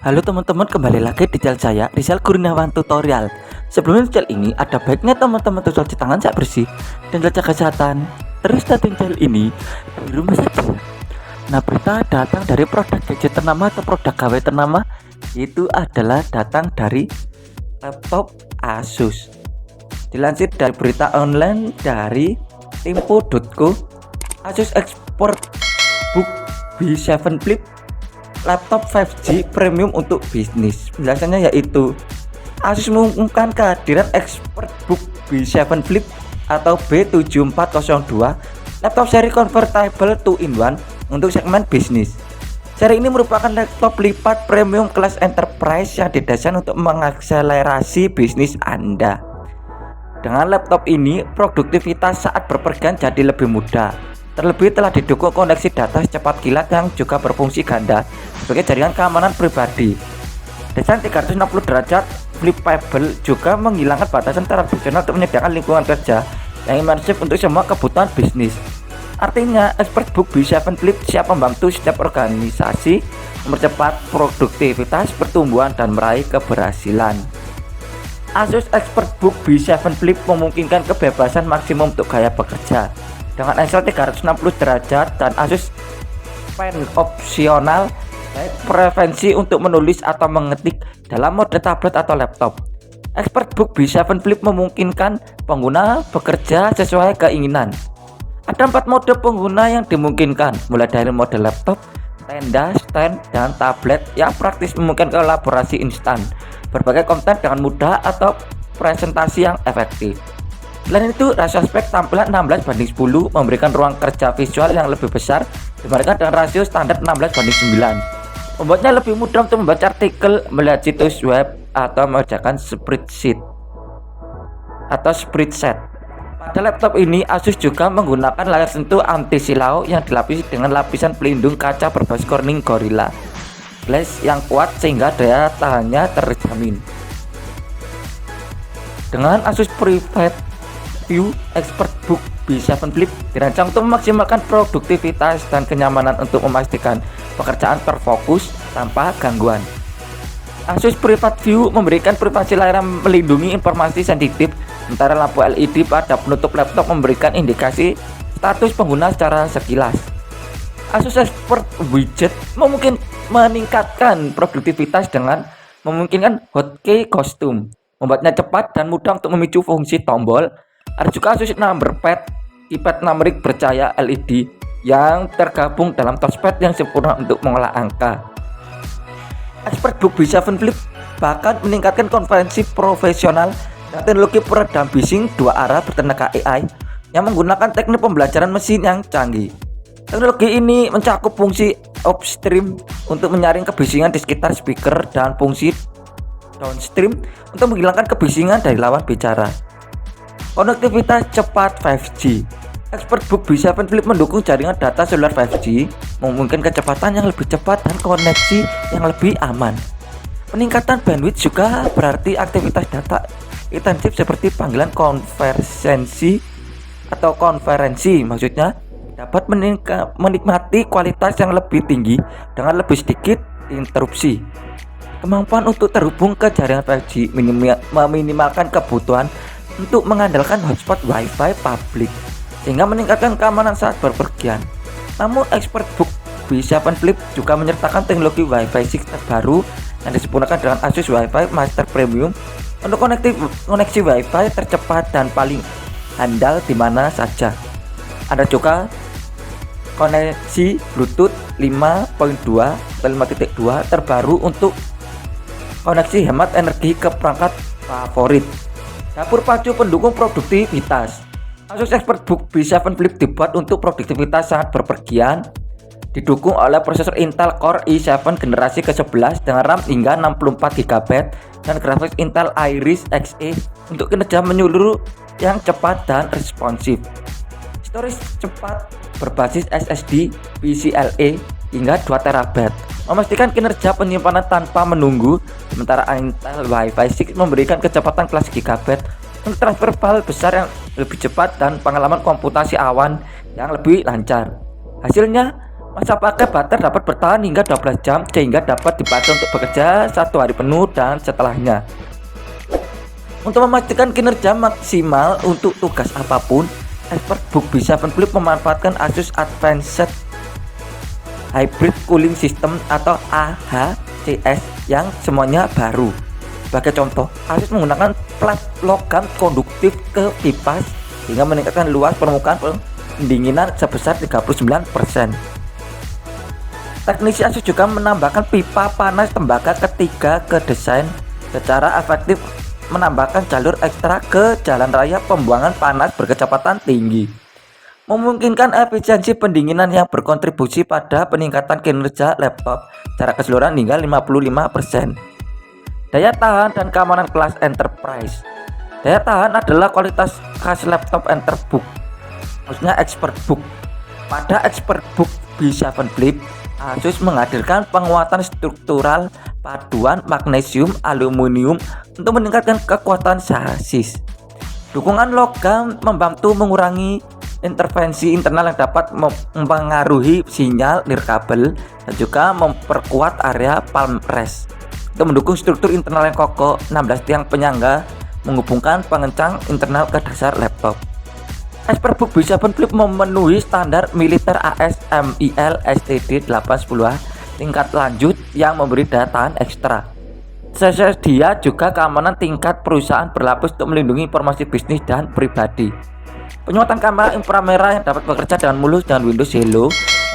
Halo teman-teman, kembali lagi di channel saya, Rizal Kurniawan Tutorial. Sebelum channel ini, ada baiknya teman-teman tuh cuci tangan saat bersih dan jaga kesehatan. Terus datang channel ini di rumah saja. Nah, berita datang dari produk gadget ternama atau produk KW ternama, itu adalah datang dari laptop Asus. Dilansir dari berita online dari tempo.co, Asus ExpertBook B7 Flip laptop 5G premium untuk bisnis. Penjelasannya yaitu Asus mengumumkan kehadiran ExpertBook B7 Flip atau B7402 laptop seri convertible 2-in-1 untuk segmen bisnis. Seri ini merupakan laptop lipat premium kelas enterprise yang didesain untuk mengakselerasi bisnis Anda. Dengan laptop ini, produktivitas saat bepergian jadi lebih mudah. Terlebih telah didukung koneksi data secepat kilat yang juga berfungsi ganda sebagai jaringan keamanan pribadi. Desain 360 derajat flippable juga menghilangkan batasan tradisional untuk menyediakan lingkungan kerja yang imersif untuk semua kebutuhan bisnis. Artinya, ExpertBook B7 Flip siap membantu setiap organisasi mempercepat produktivitas, pertumbuhan, dan meraih keberhasilan. Asus ExpertBook B7 Flip memungkinkan kebebasan maksimum untuk gaya bekerja dengan engsel 360 derajat dan Asus Pen opsional, baik preferensi untuk menulis atau mengetik dalam mode tablet atau laptop. ExpertBook B7 Flip memungkinkan pengguna bekerja sesuai keinginan. Ada 4 mode pengguna yang dimungkinkan, mulai dari mode laptop, tenda, stand, dan tablet yang praktis memungkinkan kolaborasi instan, berbagai konten dengan mudah atau presentasi yang efektif. Selain itu, rasio aspek tampilan 16:10 memberikan ruang kerja visual yang lebih besar dibandingkan dengan rasio standar 16:9. Membuatnya lebih mudah untuk membaca artikel, melihat situs web, atau mengerjakan spreadsheet. Pada laptop ini, Asus juga menggunakan layar sentuh anti silau yang dilapisi dengan lapisan pelindung kaca berbasis Corning Gorilla Glass yang kuat sehingga daya tahannya terjamin. Dengan Asus Private View, ExpertBook B7 Flip dirancang untuk memaksimalkan produktivitas dan kenyamanan untuk memastikan pekerjaan terfokus tanpa gangguan. Asus Private View memberikan privasi layar yang melindungi informasi sensitif, sementara lampu LED pada penutup laptop memberikan indikasi status pengguna secara sekilas. Asus Expert Widget meningkatkan produktivitas dengan memungkinkan hotkey kostum, membuatnya cepat dan mudah untuk memicu fungsi tombol. Ada juga Asus Number Pad, keypad numerik bercahaya LED yang tergabung dalam touchpad yang sempurna untuk mengolah angka. ExpertBook B7 Flip bahkan meningkatkan konferensi profesional dan teknologi peredam bising 2 arah bertenaga AI yang menggunakan teknik pembelajaran mesin yang canggih. Teknologi ini mencakup fungsi upstream untuk menyaring kebisingan di sekitar speaker dan fungsi downstream untuk menghilangkan kebisingan dari lawan bicara. Konektivitas cepat 5G. ExpertBook B7 Flip mendukung jaringan data seluler 5G, memungkinkan kecepatan yang lebih cepat dan koneksi yang lebih aman. Peningkatan bandwidth juga berarti aktivitas data intensif seperti panggilan konferensi maksudnya dapat menikmati kualitas yang lebih tinggi dengan lebih sedikit interupsi. Kemampuan untuk terhubung ke jaringan 5G meminimalkan kebutuhan untuk mengandalkan hotspot Wi-Fi publik sehingga meningkatkan keamanan saat berpergian. Namun ExpertBook B7 Flip juga menyertakan teknologi Wi-Fi 6 terbaru yang disempurnakan dengan Asus Wi-Fi Master Premium untuk koneksi Wi-Fi tercepat dan paling handal di mana saja. Ada juga koneksi Bluetooth 5.2 atau 5.2 terbaru untuk koneksi hemat energi ke perangkat favorit. Dapur pacu pendukung produktivitas. Asus ExpertBook B7 Flip dibuat untuk produktivitas saat berpergian. Didukung oleh prosesor Intel Core i7 generasi ke-11 dengan RAM hingga 64GB dan grafis Intel Iris Xe untuk kinerja menyeluruh yang cepat dan responsif. Storage cepat berbasis SSD PCIe hingga 2TB, memastikan kinerja penyimpanan tanpa menunggu, sementara Intel Wi-Fi 6 memberikan kecepatan kelas GB untuk transfer file besar yang lebih cepat dan pengalaman komputasi awan yang lebih lancar. Hasilnya Masa pakai baterai dapat bertahan hingga 12 jam sehingga dapat dipakai untuk bekerja 1 hari penuh dan setelahnya. Untuk memastikan kinerja maksimal untuk tugas apapun, ExpertBook B7 Flip memanfaatkan Asus Advanced Hybrid Cooling System atau AHCS yang semuanya baru. Sebagai contoh, Asus menggunakan plat logam konduktif ke pipa hingga meningkatkan luas permukaan pendinginan sebesar 39%. Teknisi Asus juga menambahkan pipa panas tembaga ketiga ke desain secara efektif menambahkan jalur ekstra ke jalan raya pembuangan panas berkecepatan tinggi, memungkinkan efisiensi pendinginan yang berkontribusi pada peningkatan kinerja laptop secara keseluruhan hingga 55%. Daya tahan dan keamanan kelas enterprise. Daya tahan adalah kualitas khas laptop enterbook, khususnya ExpertBook. Pada ExpertBook B7 Flip, Asus menghadirkan penguatan struktural paduan magnesium aluminium untuk meningkatkan kekuatan chassis. Dukungan logam membantu mengurangi intervensi internal yang dapat mempengaruhi sinyal nirkabel dan juga memperkuat area palm rest. Untuk mendukung struktur internal yang kokoh, 16 tiang penyangga menghubungkan pengencang internal ke dasar laptop. ExpertBook B7 Flip memenuhi standar militer AS/MIL STD 810A tingkat lanjut yang memberi daya tahan ekstra. Tersedia juga keamanan tingkat perusahaan berlapis untuk melindungi informasi bisnis dan pribadi. Penyuatan kamera inframerah yang dapat bekerja dengan mulus dengan Windows Hello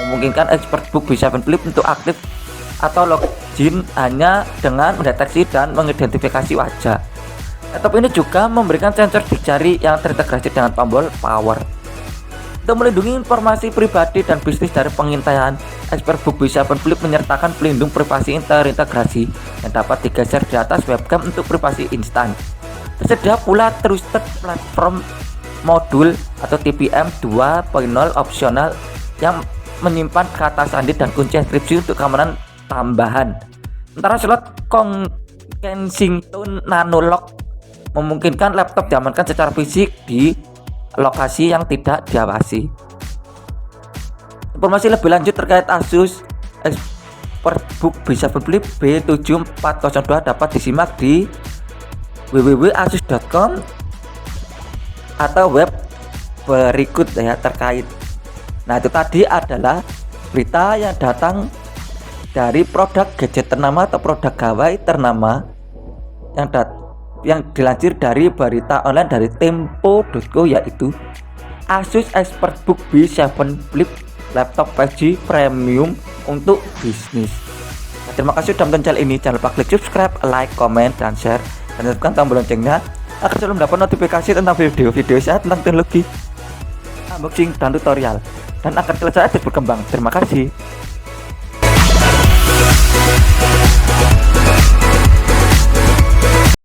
memungkinkan ExpertBook B7 Flip untuk aktif atau login hanya dengan mendeteksi dan mengidentifikasi wajah. Laptop ini juga memberikan sensor di jari yang terintegrasi dengan tombol power. Untuk melindungi informasi pribadi dan bisnis dari pengintaian, ExpertBook B7 Flip menyertakan pelindung privasi terintegrasi yang dapat digeser di atas webcam untuk privasi instan. Tersedia pula Trusted Platform Module atau TPM 2.0 opsional yang menyimpan kata sandi dan kunci enkripsi untuk keamanan tambahan. Sementara slot Kensington Nanolock memungkinkan laptop diamankan secara fisik di lokasi yang tidak diawasi. Informasi lebih lanjut terkait Asus ExpertBook B7 Flip B7402 dapat disimak di www.asus.com atau web berikut ya terkait. Nah, itu tadi adalah berita yang datang dari produk gadget ternama atau produk gawai ternama yang dilansir dari berita online dari tempo.co, yaitu Asus ExpertBook B7 Flip laptop 5G premium untuk bisnis. Nah, terima kasih sudah menonton channel ini. Jangan lupa klik subscribe, like, komen, dan share, dan tekan tombol loncengnya agar selalu mendapat notifikasi tentang video-video saya tentang teknologi, unboxing, dan tutorial, dan agar channel saya terus berkembang. Terima kasih.